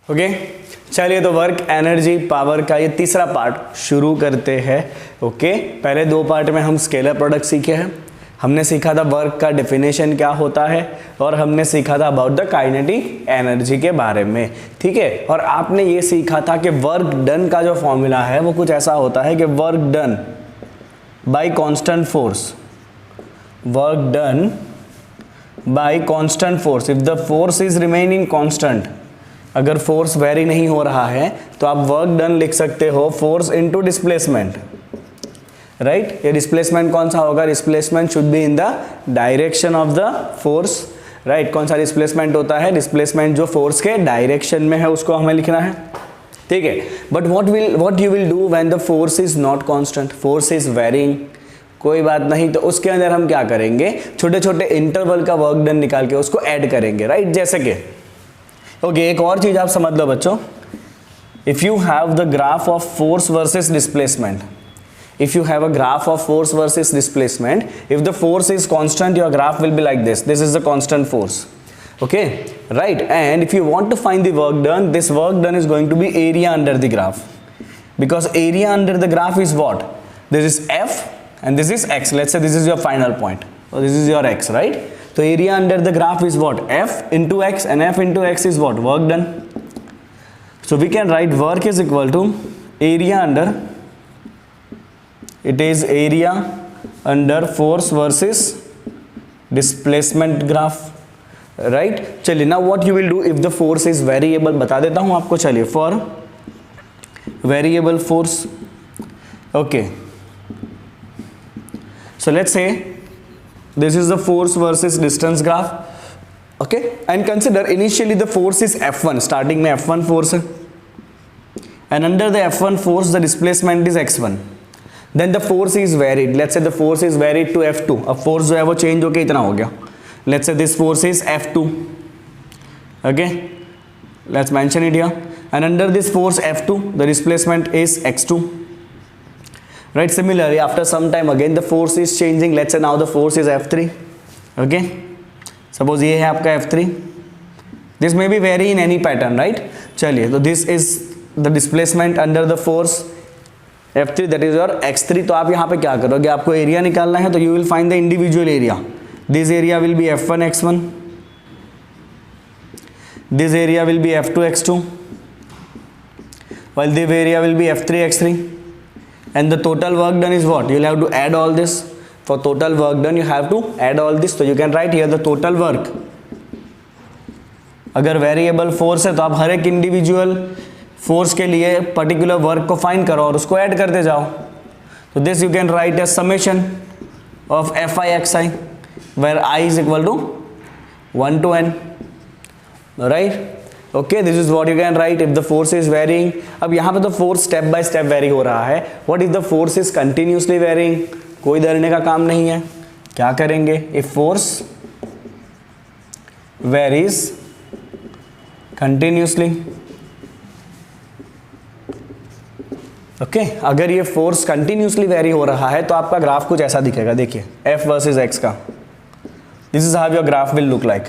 Okay चलिए तो work energy power का ये तीसरा पार्ट शुरू करते हैं। ओके पहले दो पार्ट में हम स्केलर प्रोडक्ट सीखे हैं। हमने सीखा था वर्क का डेफिनेशन क्या होता है और हमने सीखा था अबाउट द काइनेटिक एनर्जी के बारे में, ठीक है। और आपने ये सीखा था कि वर्क डन का जो फॉर्मूला है वो कुछ ऐसा होता है कि work done bye constant force, work done bye constant force if the force is remaining constant. अगर फोर्स वेरी नहीं हो रहा है तो आप वर्क डन लिख सकते हो फोर्स इनटू डिस्प्लेसमेंट, राइट। ये डिस्प्लेसमेंट कौन सा होगा? Displacement should be in the direction of the force, right. कौन सा डिस्प्लेसमेंट होता है? डिस्प्लेसमेंट जो फोर्स के डायरेक्शन में है उसको हमें लिखना है, ठीक है। But what you will do when the force is not constant, force is varying, कोई बात नहीं, तो उसके अंदर हम क्या करेंगे? छोटे छोटे इंटरवल का वर्क डन निकाल के उसको ऐड करेंगे, राइट। जैसे कि ओके एक और चीज आप समझ लो बच्चों, if you have the graph of force versus displacement, if you have a graph of force versus displacement, if the force is constant your graph will be like this is the constant force, okay, right. And if you want to find the work done, this work done is going to be area under the graph, because area under the graph is what? This is F and this is X. Let's say this is your final point, or this is your X, right? So area under the graph is what? F into X, and F into X is what? Work done. So we can write work is equal to area under, it is area under force versus displacement graph, right. चलिए now what you will do if the force is variable, बता देता हूँ आपको। चलिए for variable force, okay, so let's say this is the force versus distance graph, okay, and consider initially the force is F1, starting में F1 force है, and under the F1 force the displacement is x1. Then the force is varied, let's say the force is varied to F2. अब force जो है वो change होके इतना हो गया, let's say this force is F2, okay, let's mention it here, and under this force F2 the displacement is x2, right. Similarly after some time again the force is changing, let's say now the force is F3, okay, suppose ये है आपका F3, this may be vary in any pattern, right. चलिए तो this is the displacement under the force F3, that is your x3. तो आप यहाँ पे क्या करोगे? आपको एरिया निकालना है, तो you will find the individual area. This area will be F1 x1, this area will be F2 x2, while this area will be F3 x3, and the total work done is what? You will have to add all this. For total work done you have to add all this, so you can write here the total work. अगर variable force है तो आप हर एक individual force के लिए particular work को find करो और उसको ऐड करते जाओ. तो this you can write as summation of f i x i, where i is equal to 1 to n, right. Okay, this is what you can write if the force is varying. अब यहाँ पे तो force step by step vary हो रहा है. What if the force is continuously varying? कोई डरने का काम नहीं है. क्या करेंगे? If force varies continuously, okay, अगर ये फोर्स कंटिन्यूसली वेरी हो रहा है तो आपका ग्राफ कुछ ऐसा दिखेगा. देखिए f वर्सेस x का, this is how your graph will look like,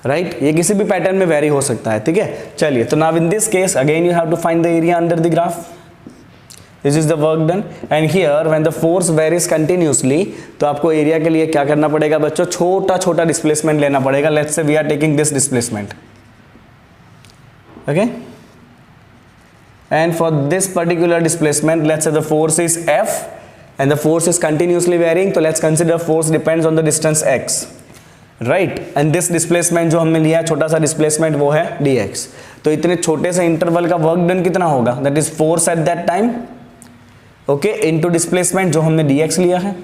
right. ये किसी भी पैटर्न में वेरी हो सकता है, ठीक है. चलिए, तो now in this case again you have to find the area under the graph. This is the work done, and here when the force varies continuously, तो आपको एरिया के लिए क्या करना पड़ेगा बच्चों? छोटा छोटा डिस्प्लेसमेंट लेना पड़ेगा. Let's say we are taking this displacement, okay, and for this particular displacement let's say the force is F and the force is continuously varying, so let's consider force depends on the distance x, right. and this displacement जो हमने लिया छोटा सा displacement वो है dx. तो इतने छोटे से इंटरवल का वर्क डन कितना होगा? that is force at that time, okay, into displacement जो हमने dx लिया है,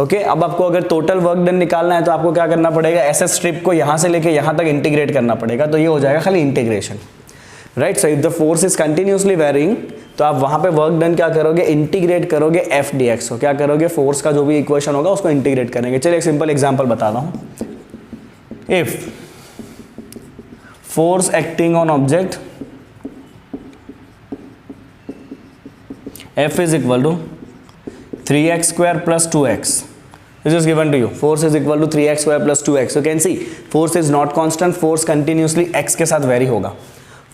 ओके. अब आपको अगर टोटल वर्क डन निकालना है तो आपको क्या करना पड़ेगा? ऐसे स्ट्रिप को यहाँ से लेके यहाँ तक इंटीग्रेट करना पड़ेगा. तो ये हो जाएगा खाली integration, right. So if the force is continuously varying, तो आप वहां पे वर्क डन क्या करोगे? इंटीग्रेट करोगे एफ डी एक्स को. क्या करोगे? फोर्स का जो भी इक्वेशन होगा उसको इंटीग्रेट करेंगे. चलिए एक सिंपल एग्जांपल बता रहा हूं. If force acting on object F is equal to 3x² + 2x, this is given to you. Force is equal to 3x² + 2x. You can see force is not constant, force continuously x के साथ very होगा.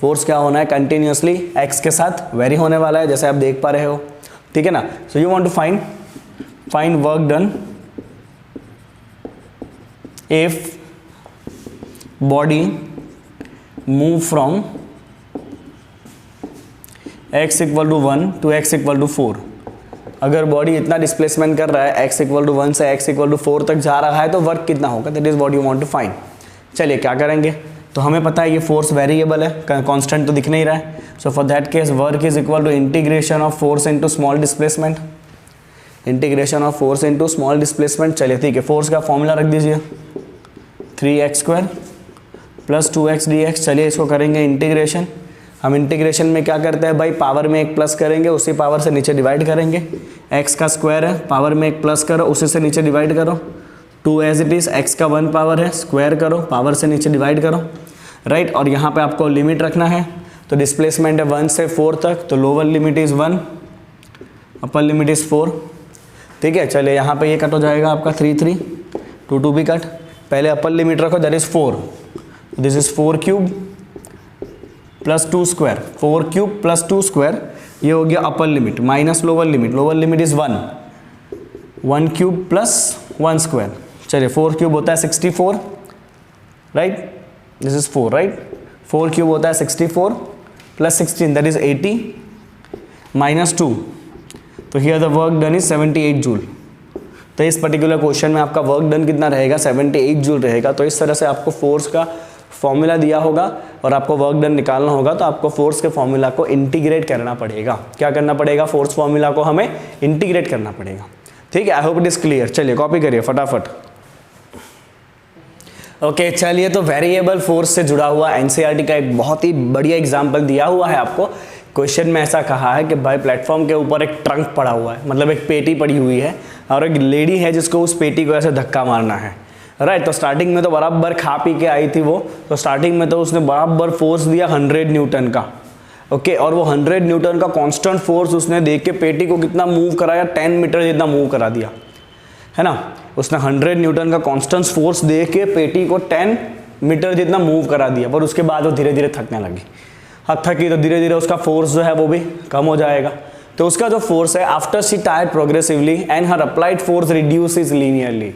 Force क्या होना है, continuously x के साथ very होने वाला है, जैसे आप देख पा रहे हो, ठीक है ना। So you want to find work done if body move from x equal to 1 to x equal to 4। अगर बॉडी इतना डिस्प्लेसमेंट कर रहा है x इक्वल टू 1 से x इक्वल टू 4 तक जा रहा है तो वर्क कितना होगा, that is what you want to find. चलिए क्या करेंगे, तो हमें पता है ये फोर्स वेरिएबल है, कांस्टेंट तो दिख नहीं रहा है। So for that case work is equal to integration of force into small displacement, integration of force into small displacement. चलिए ठीक है, फोर्स का फॉर्मूला रख दीजिए 3x² प्लस 2x dx। चलिए इसको करेंगे इंटीग्रेशन। हम इंटीग्रेशन में क्या करते हैं भाई, पावर में एक प्लस करेंगे, उसी पावर से नीचे डिवाइड करेंगे। x का स्क्वायर है, पावर में एक प्लस करो, उसी से नीचे डिवाइड करो। 2 एज इट इज, x का 1 पावर है, स्क्वायर करो, पावर से नीचे डिवाइड करो, राइट। और यहाँ पे आपको लिमिट रखना है, तो डिस्प्लेसमेंट है 1 से 4 तक, तो lower limit is 1, upper limit is 4, ठीक है। चलिए यहाँ पे ये कट हो जाएगा आपका 3 3, 2 2 भी कट। पहले अपर लिमिट रखो, that is 4, this is 4 cube plus 2 square, 4 cube plus 2 square, ये हो गया अपर limit minus lower limit is 1, 1 cube plus 1 square. चलिए 4 क्यूब होता है 64, right, this is 4, right. 4 cube होता है 64 प्लस 16, दैट इज 80 माइनस 2, तो here the work done is 78 joule. तो इस पर्टिकुलर क्वेश्चन में आपका वर्क डन कितना रहेगा, 78 जूल रहेगा। तो इस तरह से आपको फोर्स का फॉर्मूला दिया होगा और आपको वर्क डन निकालना होगा, तो आपको फोर्स के फॉर्मूला को इंटीग्रेट करना पड़ेगा। क्या करना पड़ेगा, फोर्स फॉर्मूला को हमें इंटीग्रेट करना पड़ेगा, ठीक है। आई होप इट इज क्लियर। चलिए कॉपी करिए फटाफट। ओके चलिए, तो वेरिएबल फोर्स से जुड़ा हुआ एनसीईआरटी का एक बहुत ही बढ़िया एग्जाम्पल दिया हुआ है आपको। क्वेश्चन में ऐसा कहा है कि भाई प्लेटफॉर्म के ऊपर एक ट्रंक पड़ा हुआ है, मतलब एक पेटी पड़ी हुई है, और एक लेडी है जिसको उस पेटी को ऐसे धक्का मारना है, राइट। तो स्टार्टिंग में तो बराबर खा पी के आई थी वो, तो स्टार्टिंग में तो उसने बराबर फोर्स दिया 100 न्यूटन का, ओके। और वो 100 न्यूटन का कांस्टेंट फोर्स उसने देख के पेटी को कितना मूव कराया, 10 मीटर जितना मूव करा दिया, है ना। उसने 100 न्यूटन का कांस्टेंट फोर्स देख के पेटी को 10 मीटर जितना मूव करा दिया, पर उसके बाद वो धीरे धीरे थकने लगी। अब थकी तो धीरे धीरे उसका फोर्स जो है वो भी कम हो जाएगा। तो उसका जो फोर्स है, after she tired progressively and her applied force reduces linearly.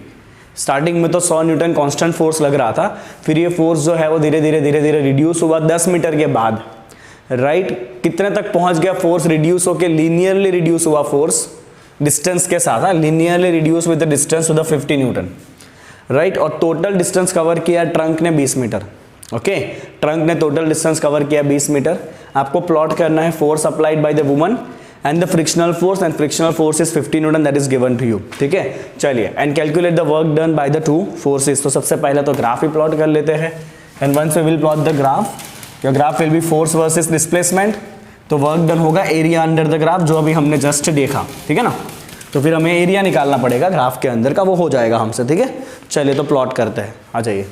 Starting में तो 100 न्यूटन कांस्टेंट फोर्स लग रहा था, फिर ये फोर्स जो है वो धीरे धीरे रिड्यूस हुआ 10 मीटर के बाद, राइट। कितने तक पहुंच गया फोर्स रिड्यूस होके, लीनियरली रिड्यूस हुआ फोर्स डिस्टेंस के साथ, linearly reduce with the distance to the 50 newton, right. और टोटल डिस्टेंस कवर किया ट्रंक ने 20 मीटर, ओके। ट्रंक ने टोटल डिस्टेंस कवर किया 20 मीटर। आपको प्लॉट करना है force applied by the woman and the frictional force, and frictional force is 50 newton, that is given to you, ठीक है। चलिए, and calculate the work done by the two forces. तो सबसे पहले तो ग्राफ ही प्लॉट कर लेते हैं, and once we will plot the graph, your graph will be force versus displacement. तो वर्क डन होगा एरिया अंडर द ग्राफ, जो अभी हमने जस्ट देखा, ठीक है ना। तो फिर हमें एरिया निकालना पड़ेगा ग्राफ के अंदर का, वो हो जाएगा हमसे, ठीक है। चलिए तो प्लॉट करते हैं, आ जाइए।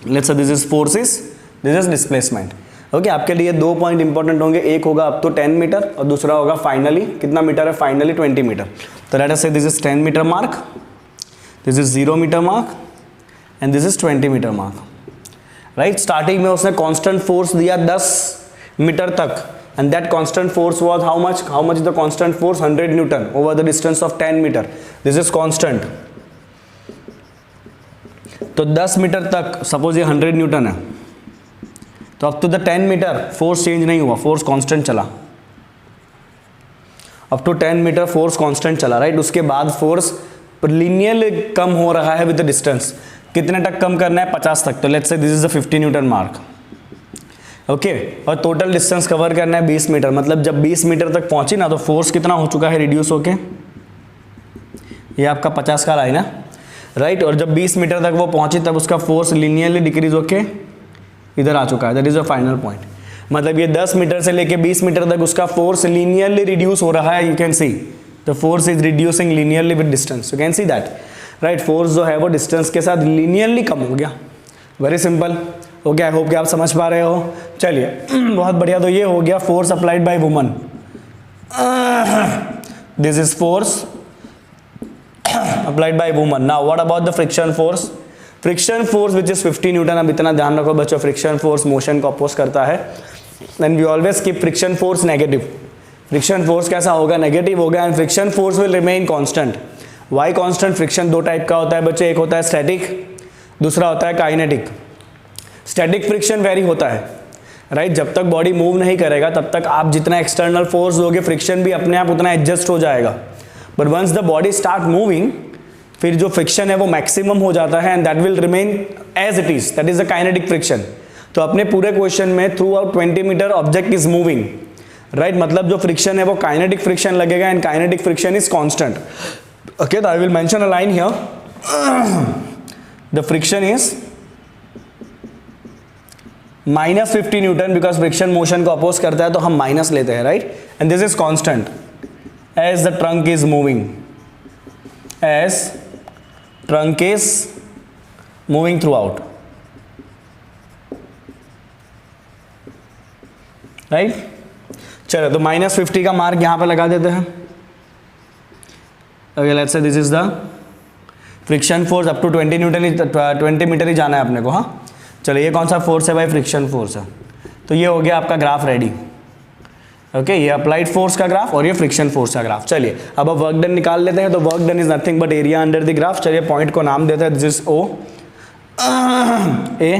Let's say this is forces, this is displacement, okay. आपके लिए 2 पॉइंट इंपॉर्टेंट होंगे, एक होगा अप टू 10 मीटर और दूसरा होगा फाइनली कितना मीटर है, फाइनली 20 मीटर। तो let us say this is 10 meter mark, this is 0 meter mark and this is 20 meter mark, right. Starting में उसने कांस्टेंट फोर्स दिया 10 मीटर तक, and that constant force was how much the constant force, 100 newton over the distance of 10 meter, this is constant. तो 10 meter तक suppose ये 100 newton है, तो up to the 10 meter force change नहीं हुआ, force constant चला। Up to 10 meter force constant चला, right. उसके बाद फोर्स लीनियरली कम हो रहा है विद द डिस्टेंस। कितने तक कम करना है, 50 तक। तो let's say this is the 50 Newton mark, okay. और टोटल डिस्टेंस कवर करना है 20 मीटर, मतलब जब 20 मीटर तक पहुंची ना, तो फोर्स कितना हो चुका है रिड्यूस होके, ये आपका 50 का लाइन है, राइट। और जब 20 मीटर तक वो पहुंची तब उसका फोर्स लीनियरली डिक्रीज होके इधर आ चुका है, that is a final point. मतलब ये 10 मीटर से लेके 20 मीटर तक उसका फोर्स लीनियरली रिड्यूस हो रहा है, you can see the force is reducing linearly with distance, you can see that, right. Force जो है वो डिस्टेंस के साथ लीनियरली कम हो गया, वेरी सिंपल, ओके। आई होप कि आप समझ पा रहे हो। चलिए बहुत बढ़िया। तो ये हो गया force applied by woman, this is force applied by woman. Now what about the friction force? Friction force which is 50 newton. अब इतना ध्यान रखो बच्चों, फ्रिक्शन फोर्स मोशन को अपोज करता है, and we always keep friction force negative. Friction force कैसा होगा, नेगेटिव होगा, and friction force will remain constant. Why constant? Friction दो टाइप का होता है बच्चे, एक होता है स्टैटिक, दूसरा होता है काइनेटिक। स्टैटिक फ्रिक्शन वेरी होता है, राइट जब तक बॉडी मूव नहीं करेगा तब तक आप जितना एक्सटर्नल फोर्स दोगे फ्रिक्शन भी अपने आप उतना एडजस्ट हो जाएगा, but once the body start moving फिर जो फ्रिक्शन है वो मैक्सिमम हो जाता है, and that will remain as it is, that is the kinetic friction. तो अपने पूरे क्वेश्चन में throughout 20 metre object is moving, right मतलब जो फ्रिक्शन है वो काइनेटिक फ्रिक्शन लगेगा, and kinetic friction is constant. Okay, तो I will mention a line here, the friction is -50 Newton, because friction motion को अपोज करता है तो हम माइनस लेते हैं, right, and this is constant as the trunk is moving, as trunk is moving throughout, right. चलो तो -50 का मार्क यहां पे लगा देते हैं। Okay, let's say this is the friction force up to 20 newton, 20 metre ही जाना है अपने को। हाँ चलो, ये कौन सा फोर्स है भाई, फ्रिक्शन फोर्स है। तो ये हो गया आपका ग्राफ रेडी। ओके, ये अप्लाइड फोर्स का ग्राफ और ये फ्रिक्शन फोर्स का ग्राफ। चलिए अब वर्क डन निकाल लेते हैं। तो work done is nothing but area under the graph. चलिए पॉइंट को नाम देते हैं, this is O, A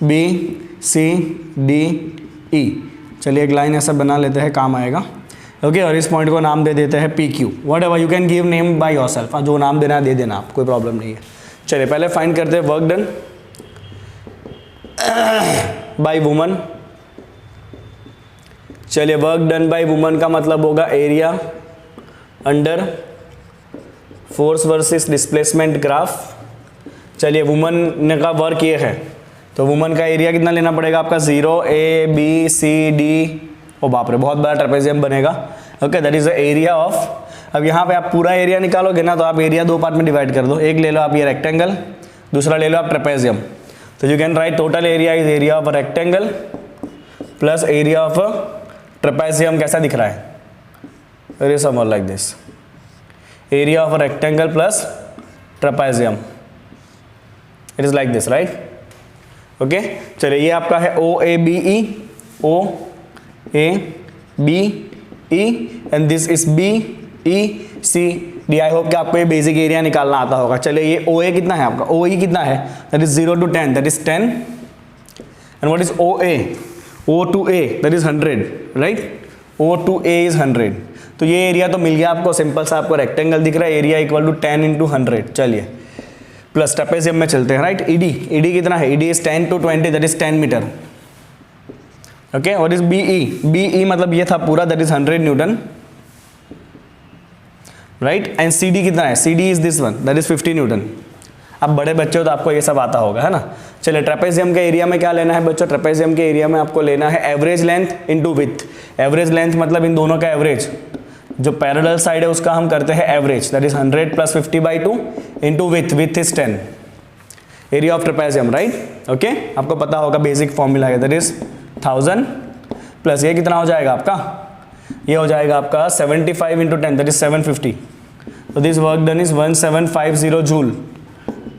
B C D E. चलिए एक लाइन ऐसा बना लेते हैं, काम आएगा। ओके, और इस पॉइंट को नाम दे देते हैं P Q, what ever you can give name by your self, जो नाम देना है दे देना आप, कोई प्रॉब्लम नहीं है। चलिए पहले फाइंड करते हैं वर्क डन बाय वुमन। चलिए वर्क डन बाय वुमन का मतलब होगा area under force versus displacement graph. चलिए वुमन का वर्क ये है, तो वुमन का एरिया कितना लेना पड़ेगा आपका, 0 ए बी सी डी, ओ बाप रे बहुत बड़ा ट्रेपेजियम बनेगा। Okay, that is the area of. अब यहाँ पे आप पूरा एरिया निकालोगे ना, तो आप एरिया दो पार्ट में डिवाइड कर दो, एक ले लो आप ये रेक्टेंगल, दूसरा ले लो आप ट्रेपेजियम। तो you can write total area is area of a rectangle plus area of a trapezium. कैसा दिख रहा है, it is something like this, area of a rectangle plus trapezium, it is like this, right. Okay, चलिए ये आपका है O A B E, O A B E, and this is B E C D. I hope कि आपको ये basic area निकालना आता होगा। चलिए ये ओ ए कितना है आपका, ओ ई कितना है, that is 0 to 10, that is 10, and what is O A, O to A that is 100, right, O to A is 100। तो ये एरिया तो मिल गया आपको, सिंपल सा आपको रेक्टेंगल दिख रहा है, एरिया इक्वल टू 10 × 100। चलिए प्लस ट्रेपेजियम में चलते हैं, राइट। ईडी, ईडी कितना है, ED is 10 to 20, that is 10 meter. Okay, और इज बीई, बीई मतलब ये था पूरा, that is 100 newton, right. And CD कितना है, CD is this one, that is 50 newton. अब बड़े बच्चे हो तो आपको ये सब आता होगा, है ना। चलिए ट्रेपेजियम के एरिया में क्या लेना है बच्चों, ट्रेपेजियम के एरिया में आपको लेना है average length into width. Average length मतलब इन दोनों का एवरेज, जो पैरेलल साइड है उसका हम करते हैं average, that is 100 + 50/2 into width, width is 10, area of trapezium, right. Okay, आपको पता होगा बेसिक फॉर्मूला है, दैट इज 1000 प्लस ये कितना हो जाएगा आपका, ये हो जाएगा आपका 75 × 10, दैट इज 750। तो this work done is 1750 joule.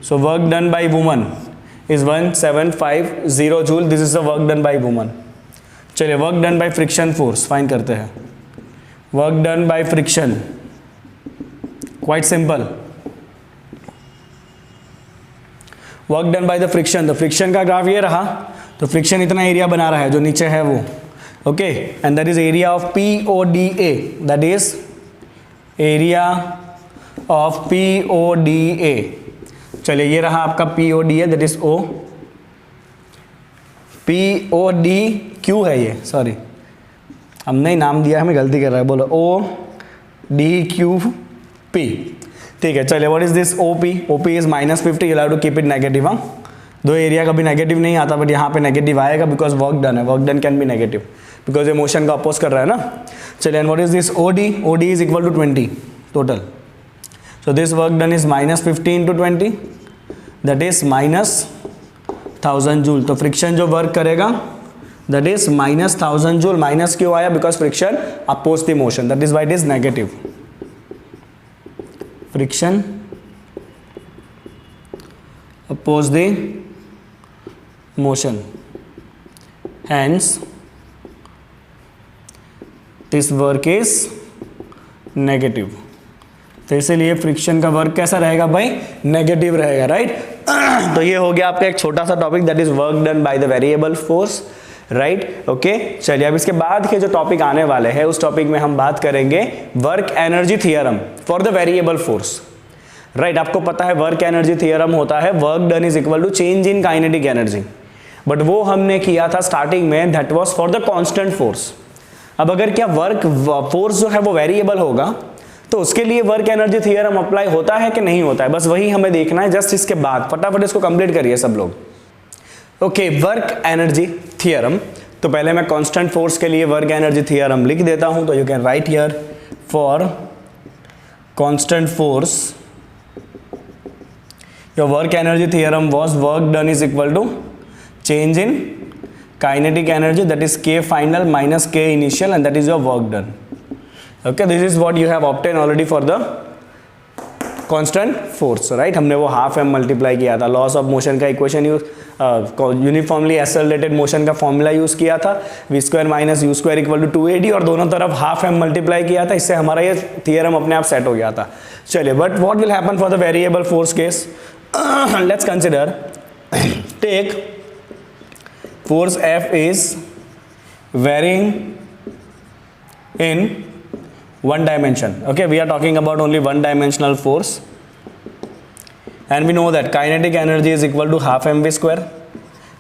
So work done by woman is 1750 joule, this is the work done by woman. चलिए work done by friction force find करते हैं। Work done by friction, quite simple, work done by the friction. तो friction का graph ये रहा, तो friction इतना area बना रहा है जो नीचे है वो, okay, and that is area of P O D A, that is area of P O D A. चलिए ये रहा आपका P O D A, that is O, P O D Q है ये, सॉरी हमने ही नाम दिया, हमें गलती कर रहा है, बोलो ओ डी क्यू पी, ठीक है। चलिए what is this O P, O P is -50, you have to keep it negative. हाँ, दो एरिया कभी नेगेटिव नहीं आता, बट यहाँ पे नेगेटिव आएगा बिकॉज वर्क डन है, work done can be negative because ये मोशन का अपोज कर रहा है ना। चलिए and what is this O D, O D is equal to 20 total. So this work done is -50 × 20, that is -1000 joule. तो friction जो वर्क करेगा दैट इज -1000 जूल। माइनस क्यों आया, because friction oppose the motion, that is why it is negative. Friction oppose the motion, hence this work is negative। तो इसीलिए friction का work कैसा रहेगा भाई, नेगेटिव रहेगा, राइट। तो ये हो गया आपका एक छोटा सा topic, that is work done by the variable force, right. Okay, चलिए अब इसके बाद के जो टॉपिक आने वाले हैं उस टॉपिक में हम बात करेंगे work energy theorem for the variable force, right. आपको पता है वर्क एनर्जी थ्योरम होता है work done is equal to change in kinetic energy, but वो हमने किया था स्टार्टिंग में, that was for the constant force. अब अगर क्या वर्क फोर्स जो है वो वेरिएबल होगा तो उसके लिए वर्क एनर्जी थ्योरम अप्लाई होता है कि नहीं होता है, बस वही हमें देखना है जस्ट इसके बाद। फटाफट इसको कंप्लीट करिए सब लोग। Okay, work energy theorem. तो पहले मैं कांस्टेंट फोर्स के लिए वर्क एनर्जी थ्योरम लिख देता हूं, तो you can write here for constant force your work energy theorem was work done is equal to change in kinetic energy, that is k final minus k initial, and that is your work done. Okay, this is what you have obtained already for the constant force, right? हमने वो half m multiply किया था, laws of motion का equation use, uniformly accelerated motion का formula use किया था, v square minus u square equal to 2AD, और दोनों तरफ हाफ m मल्टीप्लाई किया था, इससे हमारा ये थियरम अपने आप सेट हो गया था। चलिए, but what will happen for the variable force case, let's consider, take force F is varying in one dimension. Okay, we are talking about only one dimensional force, and we know that kinetic energy is equal to half mv square।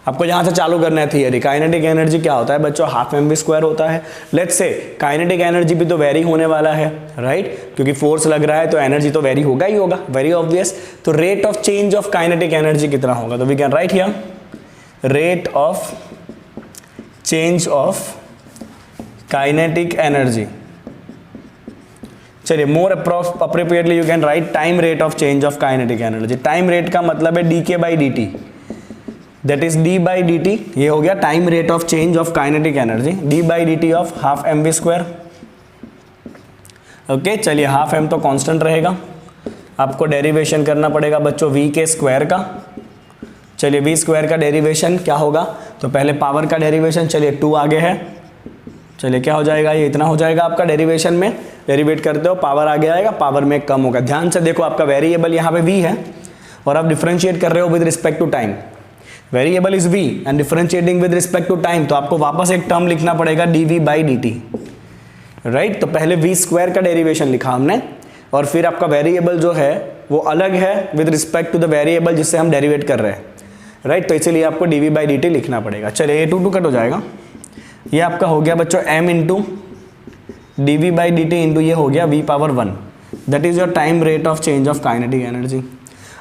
आपको यहाँ से चालू करना है theory. Kinetic energy क्या होता है बच्चों, हाफ mv स्क्वायर होता है। लेट्स से काइनेटिक एनर्जी भी तो वेरी होने वाला है, राइट, क्योंकि फोर्स लग रहा है तो एनर्जी तो वेरी होगा ही होगा, वेरी ऑब्वियस। तो rate of change of kinetic energy कितना होगा, तो we can write here rate of change of kinetic energy. चलिए, more appropriately you can write time rate of change of kinetic energy. Time rate का मतलब है D K by D T, that is D by D T. ये हो गया time rate of change of kinetic energy, D by D T of half M we square. Okay, चलिए, half m तो constant रहेगा, आपको derivation करना पड़ेगा बच्चों वी के स्क्वायर का। चलिए, वी स्क्वायर का डेरिवेशन क्या होगा, तो पहले पावर का डेरिवेशन, चलिए 2 आगे है, चलिए क्या हो जाएगा, ये इतना हो जाएगा आपका डेरिवेशन में, डेरिवेट करते हो पावर आगे आएगा, पावर में कम होगा। ध्यान से देखो, आपका वेरिएबल यहाँ पे v है और आप डिफरेंशिएट कर रहे हो with respect to time. Variable is v and differentiating with respect to time, तो आपको वापस एक टर्म लिखना पड़ेगा dv बाई dt, राइट। तो पहले v स्क्वायर का डेरिवेशन लिखा हमने, और फिर आपका वेरिएबल जो है वो अलग है with respect to the variable जिससे हम डेरिवेट कर रहे हैं, राइट। तो इसीलिए आपको dv बाई dt लिखना पड़ेगा। चलिए, ये 2 कट हो जाएगा, ये आपका हो गया बच्चों m into D we by D t into ये हो गया v power 1, that is your time rate of change of kinetic energy.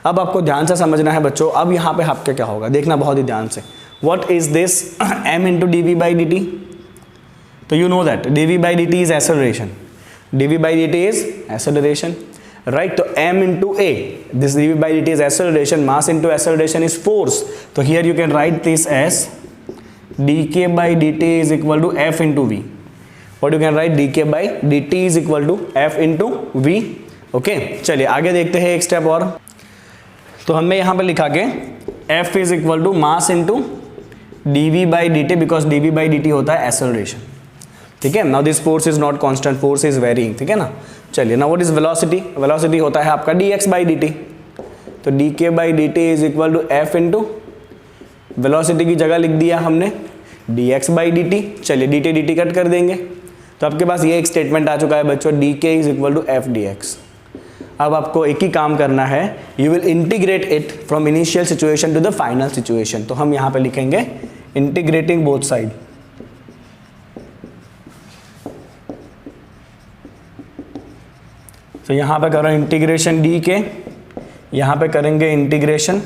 अब आपको ध्यान से समझना है बच्चों, अब यहाँ पे आपका क्या होगा, देखना बहुत ही ध्यान से। What is this m into D we by D T, तो you know that D we by D T is acceleration, D we by D T is acceleration, right. तो m into a, this D we by D T is acceleration, mass into acceleration is force. तो here you can write this as dk by dt is equal to f into v, or you can write dk by dt is equal to f into v। Okay, चलिए आगे देखते हैं एक step और। तो हमने यहाँ पे लिखा के f is equal to mass into dv by dt, because dv by dt होता है acceleration, ठीक है। now this force is not constant, force is varying, ठीक है ना। चलिए, now what is velocity, velocity होता है आपका dx by dt, तो dk by dt is equal to f into velocity की जगह लिख दिया हमने dx बाई dt। चलिए, dt dt कट कर देंगे, तो आपके पास ये एक स्टेटमेंट आ चुका है बच्चों, dk is equal to f dx। अब आपको एक ही काम करना है, you will integrate it from initial situation to the final situation. तो हम यहाँ पे लिखेंगे इंटीग्रेटिंग बोथ साइड, तो यहाँ पे करो इंटीग्रेशन dk, यहाँ पे करेंगे इंटीग्रेशन,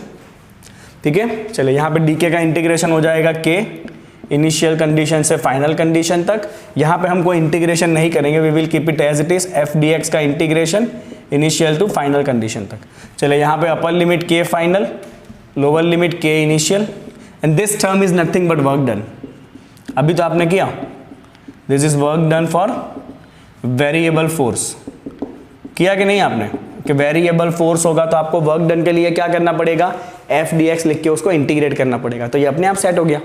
ठीक है। चलिए, यहाँ पे dk का इंटीग्रेशन हो जाएगा k इनिशियल कंडीशन से फाइनल कंडीशन तक। यहाँ पे हम कोई इंटीग्रेशन नहीं करेंगे, we will keep it as it is, f dx का integration initial to final condition तक। चलिए, यहाँ पे upper limit k final, lower limit k initial, and this term is nothing but work done. अभी तो आपने किया, this is work done for variable force, किया कि नहीं आपने, कि वेरिएबल फोर्स होगा तो आपको वर्क डन के लिए क्या करना पड़ेगा, एफ डी एक्स लिख के उसको इंटीग्रेट करना पड़ेगा, तो ये अपने आप सेट हो गया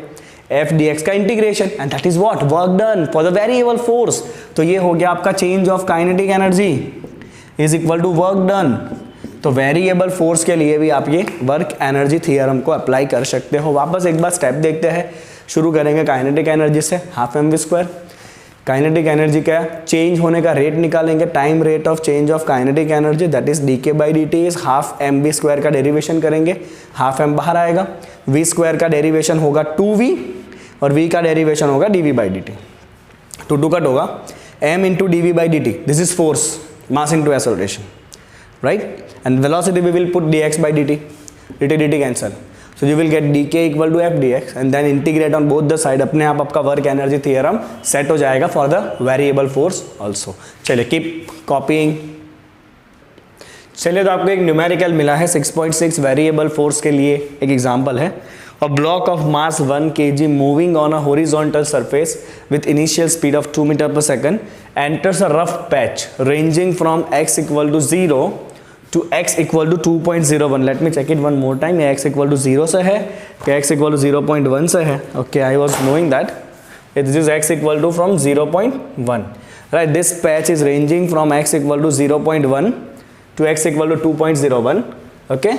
एफ डी एक्स का integration, and that is what work done for the variable force. तो ये हो गया आपका change of kinetic energy is equal to work done. तो वेरिएबल फोर्स के लिए भी आप ये वर्क एनर्जी थ्योरम को अप्लाई कर सकते हो। वापस एक बार स्टेप देखते हैं, शुरू करेंगे काइनेटिक एनर्जी से, half M we square. Kinetic energy का चेंज होने का रेट निकालेंगे, time rate of change of kinetic energy that is D K by D T is half M we square का डेरिवेशन करेंगे, हाफ एम बाहर आएगा, we square का derivation होगा 2v और v का डेरिवेशन होगा dv बाई dt, 2 कट होगा, m into dv by dt, this is force, mass into acceleration, right, and velocity we will put dx by dt, dt cancel, so you will get dk equal to f dx and then integrate on both the side, अपने आप आपका work energy theorem set हो जाएगा for the variable force also. चलिए keep copying. चलिए तो आपको एक न्यूमेरिकल मिला है 6.6 वेरिएबल फोर्स के लिए, एक एग्जांपल है। A block of mass 1 kg moving on a horizontal surface with initial speed of 2 meter per second enters a rough patch ranging from x equal to 0 to x equal to 2.01. Let me check it one more time. ये x equal to 0 से है कि x equal to 0.1 से है? Okay, I was knowing that. This is x equal to from 0.1. Right, this patch is ranging from x equal to 0.1 to x equal to 2.01. Okay.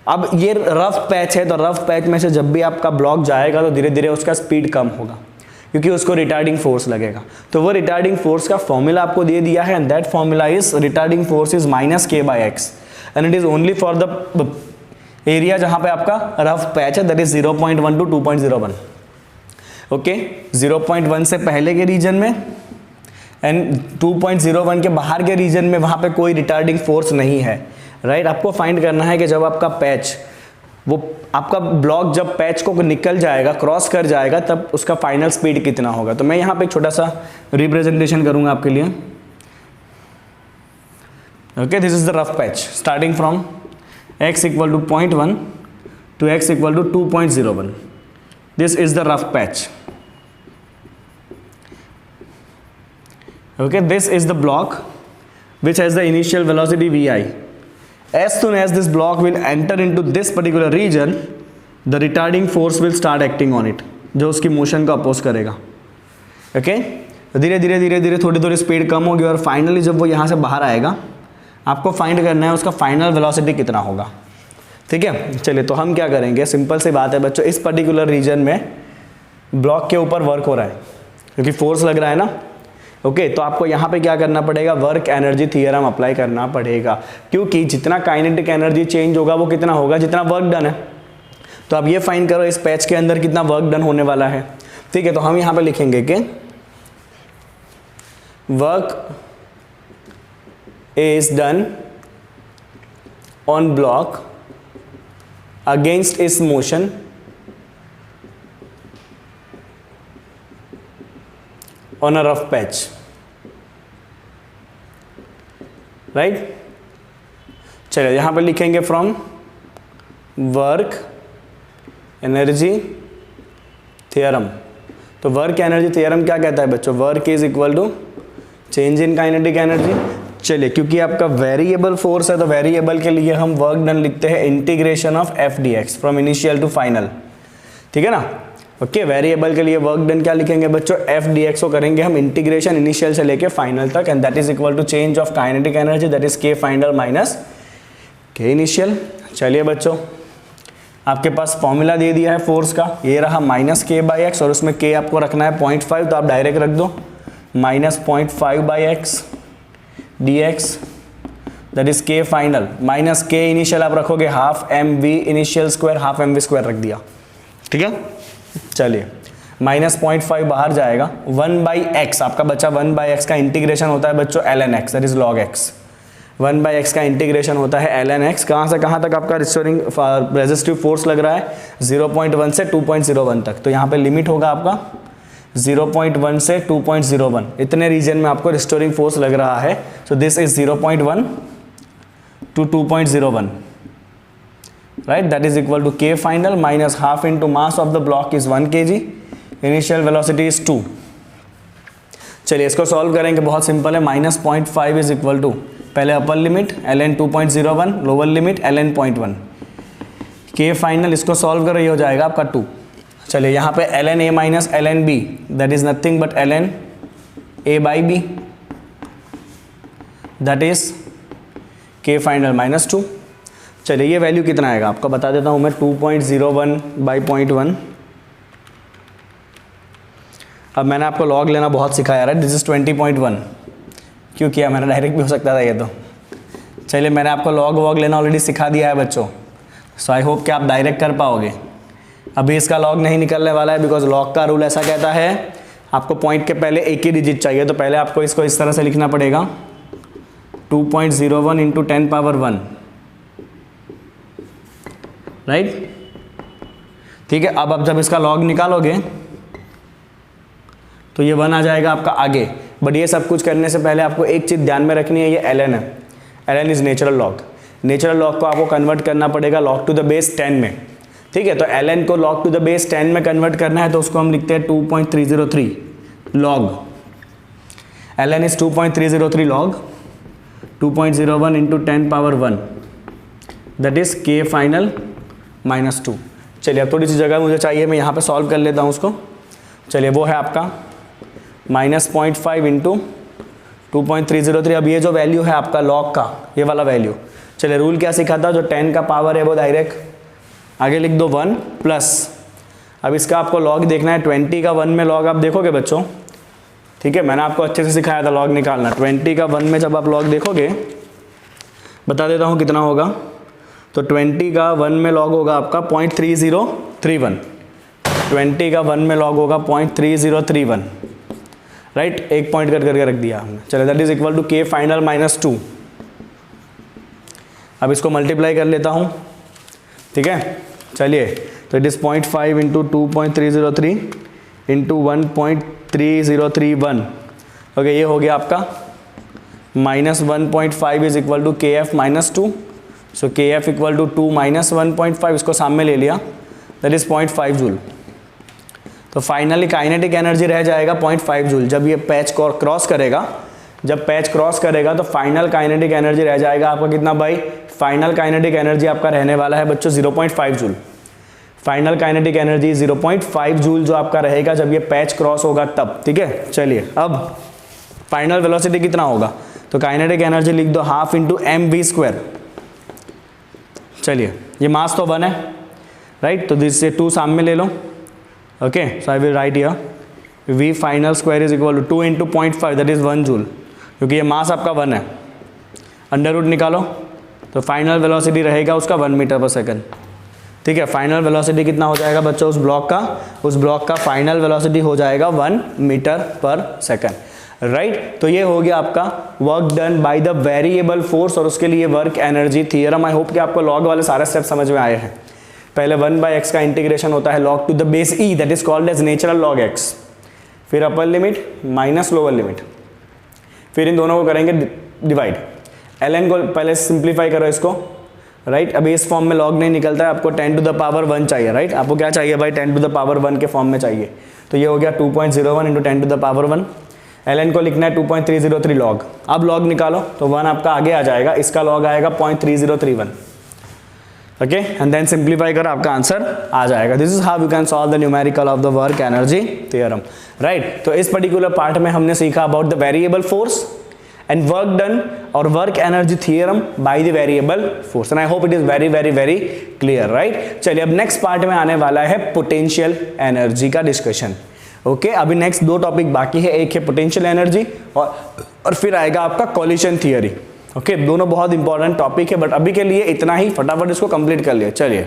अब ये rough patch है, तो rough patch में से जब भी आपका ब्लॉक जाएगा तो धीरे धीरे उसका स्पीड कम होगा क्योंकि उसको रिटार्डिंग फोर्स लगेगा। तो वो रिटार्डिंग फोर्स का फॉर्मूला आपको दे दिया है, and that formula is retarding force is minus K by X, and it is only for the area जहां पे आपका रफ पैच है, दैट इज 0.1 टू 2.01। ओके, 0.1 से पहले के रीजन में एंड 2.01 के बाहर के रीजन में वहां पे कोई रिटार्डिंग फोर्स नहीं है, राइट। आपको फाइंड करना है कि जब आपका पैच, वो आपका ब्लॉक जब पैच को निकल जाएगा, क्रॉस कर जाएगा, तब उसका फाइनल स्पीड कितना होगा। तो मैं यहाँ पे एक छोटा सा रिप्रेजेंटेशन करूँगा आपके लिए। Okay, this is the rough patch starting from x equal to 0.1 to x equal to 2.01। This is the rough patch. Okay, this is the block which has the initial velocity vi. As soon as this block will enter into this particular region, the retarding force will start acting on it, जो उसकी motion को oppose करेगा। Okay, तो धीरे धीरे धीरे धीरे थोड़ी थोड़ी स्पीड कम होगी और फाइनली जब वो यहाँ से बाहर आएगा, आपको फाइंड करना है उसका फाइनल वेलोसिटी कितना होगा। ठीक है, चलिए तो हम क्या करेंगे, सिंपल सी बात है बच्चों, इस पर्टिकुलर रीजन में ब्लॉक के ऊपर वर्क हो रहा है क्योंकि फोर्स लग रहा है ना। ओके, तो आपको यहाँ पे क्या करना पड़ेगा, वर्क एनर्जी थ्योरम अप्लाई करना पड़ेगा, क्योंकि जितना काइनेटिक एनर्जी चेंज होगा वो कितना होगा, जितना वर्क डन है। तो आप ये फाइंड करो इस पैच के अंदर कितना वर्क डन होने वाला है। ठीक है, तो हम यहाँ पे लिखेंगे कि work is done on block against इस motion on a rough patch, right? चलिए यहाँ पे लिखेंगे from work energy theorem। तो work energy theorem क्या कहता है बच्चों, work is equal to change in kinetic energy। चलिए, क्योंकि आपका वेरिएबल फोर्स है तो वेरिएबल के लिए हम वर्क डन लिखते हैं integration of f d x from initial to final. ठीक है ना। ओके, वेरिएबल के लिए वर्क डन क्या लिखेंगे बच्चों, एफ डी एक्स को करेंगे हम इंटीग्रेशन इनिशियल से लेके फाइनल तक, and that is equal to change of kinetic energy that is K final minus K initial. चलिए बच्चों, आपके पास फॉर्मूला दे दिया है फोर्स का, ये रहा माइनस के बाई एक्स, और उसमें के आपको रखना है 0.5, तो आप डायरेक्ट रख दो minus 0.5 by x d x that is K final minus K initial आप रखोगे half M v initial square, half M we square रख दिया। ठीक है, चलिए माइनस 0.5 बाहर जाएगा, 1 बाई एक्स आपका बचा, 1 बाई एक्स का इंटीग्रेशन होता है बच्चों ln x, that is log x। 1 by x का इंटीग्रेशन होता है ln x, कहाँ से कहाँ तक आपका रिस्टोरिंग रेजिस्टिव फोर्स लग रहा है, 0.1 से 2.01 तक। तो यहाँ पे लिमिट होगा आपका 0.1 से 2.01, इतने रीजन में आपको रिस्टोरिंग फोर्स लग रहा है। So this is 0.1 to 2.01, right, that is equal to k final minus half into mass of the block is 1 kg, initial velocity is 2। चलिए इसको सॉल्व करेंगे, बहुत सिंपल है, माइनस 0.5 इज इक्वल टू पहले upper limit ln 2.01, lower limit ln 0.1, K final, इसको solve करो, ये हो जाएगा आपका 2। चलिए यहाँ पे ln A minus ln B that is nothing but ln A by B that is K final minus 2। चलिए ये वैल्यू कितना आएगा आपको बता देता हूँ मैं, 2.01 बाई 0.1। अब मैंने आपको लॉग लेना बहुत सिखाया है, दिस इज 20.1। क्यों किया मैंने, डायरेक्ट भी हो सकता था ये तो। चलिए मैंने आपको लॉग वॉग लेना ऑलरेडी सिखा दिया है बच्चों, सो आई होप कि आप डायरेक्ट कर पाओगे। अभी इसका लॉग नहीं निकलने वाला है बिकॉज लॉग का रूल ऐसा कहता है आपको पॉइंट के पहले एक ही डिजिट चाहिए, तो पहले आपको इसको इस तरह से लिखना पड़ेगा 2.01 इंटू 10 पावर 1, राइट। ठीक है, अब जब इसका लॉग निकालोगे तो ये 1 आ जाएगा आपका आगे। बट ये सब कुछ करने से पहले आपको एक चीज़ ध्यान में रखनी है, ये ln है, ln is natural log. Natural log को आपको कन्वर्ट करना पड़ेगा log टू द बेस 10 में, ठीक है। तो ln को log टू द बेस 10 में कन्वर्ट करना है तो उसको हम लिखते हैं 2.303 log। ln is 2.303 log 2.01 into 10 power 1 that is K final minus 2। चलिए अब थोड़ी सी जगह मुझे चाहिए, मैं यहाँ पे सॉल्व कर लेता हूँ उसको। चलिए वो है आपका -0.5 इंटू 2.303। अब ये जो वैल्यू है आपका लॉग का, ये वाला वैल्यू, चलिए रूल क्या सीखा था, जो 10 का पावर है वो डायरेक्ट आगे लिख दो 1 प्लस। अब इसका आपको लॉग देखना है, 20 का 1 में लॉग आप देखोगे बच्चों, ठीक है, मैंने आपको अच्छे से सिखाया था लॉग निकालना। 20 का 1 में जब आप लॉग देखोगे, बता देता हूँ कितना होगा, तो 20 का 1 में लॉग होगा आपका 0.3031। 20 का 1 में लॉग होगा 0.3031, राइट। एक पॉइंट करके रख दिया हमने। चलो that is equal to K final minus 2। अब इसको मल्टीप्लाई कर लेता हूँ, ठीक है। चलिए तो it is 0.5 into 2.303 into 1.3031। Okay, ये हो गया आपका -1.5 is equal to KF minus 2। So KF equal to 2 minus 1.5, इसको सामने ले लिया, दैट इज 0.5 जूल। तो फाइनली काइनेटिक एनर्जी रह जाएगा 0.5 जूल। जब ये पैच क्रॉस करेगा, जब पैच क्रॉस करेगा तो फाइनल काइनेटिक एनर्जी रह जाएगा आपका कितना भाई, फाइनल काइनेटिक एनर्जी आपका रहने वाला है बच्चों 0.5 joule. Final kinetic energy 0.5 joule जो आपका रहेगा जब ये पैच क्रॉस होगा तब, ठीक है। चलिए अब फाइनल वेलोसिटी कितना होगा, तो काइनेटिक एनर्जी लिख दो 1/2 इंटू mv²। चलिए ये मास तो 1 है, राइट, तो दिस से 2 सामने ले लो। Okay, so I will write here v final square is equal to 2 into 0.5 that is 1 joule, क्योंकि ये मास आपका 1 है। अंडर रूट निकालो तो फाइनल वेलोसिटी रहेगा उसका 1 मीटर पर सेकंड, ठीक है। फाइनल वेलोसिटी कितना हो जाएगा बच्चों उस ब्लॉक का, उस ब्लॉक का फाइनल वेलोसिटी हो जाएगा 1 मीटर पर सेकंड, राइट। तो ये हो गया आपका work done by the variable force और उसके लिए वर्क एनर्जी थ्योरम। आई होप कि आपको लॉग वाले सारे स्टेप समझ में आए हैं। पहले 1/x का इंटीग्रेशन होता है log to the base e that is called as natural log x, फिर upper limit minus lower limit, फिर इन दोनों को करेंगे डिवाइड। ln को पहले सिंप्लीफाई करो इसको, राइट। अभी इस फॉर्म में log नहीं निकलता है, आपको 10 टू द पावर 1 चाहिए, राइट। आपको क्या चाहिए भाई, 10 टू द पावर 1 के फॉर्म में चाहिए। तो ये हो गया 2.01 into 10 to the power 1। ln को लिखना है 2.303 log। अब log निकालो तो 1 आपका आगे आ जाएगा, इसका log आएगा 0.3031। ओके, एंड देन सिंप्लीफाई कर आपका आंसर आ जाएगा। This is how you can solve the numerical of the work energy theorem, right. तो इस पर्टिकुलर पार्ट में हमने सीखा about the variable force and work done और work energy theorem by the variable force, and I hope it is very very very clear, right. चलिए अब next part में आने वाला है पोटेंशियल एनर्जी का डिस्कशन। ओके, अभी नेक्स्ट 2 टॉपिक बाकी है, एक है पोटेंशियल एनर्जी और फिर आएगा आपका कॉलिशन थियरी। ओके, दोनों बहुत इंपॉर्टेंट टॉपिक है, बट अभी के लिए इतना ही, फटाफट इसको कंप्लीट कर लिया। चलिए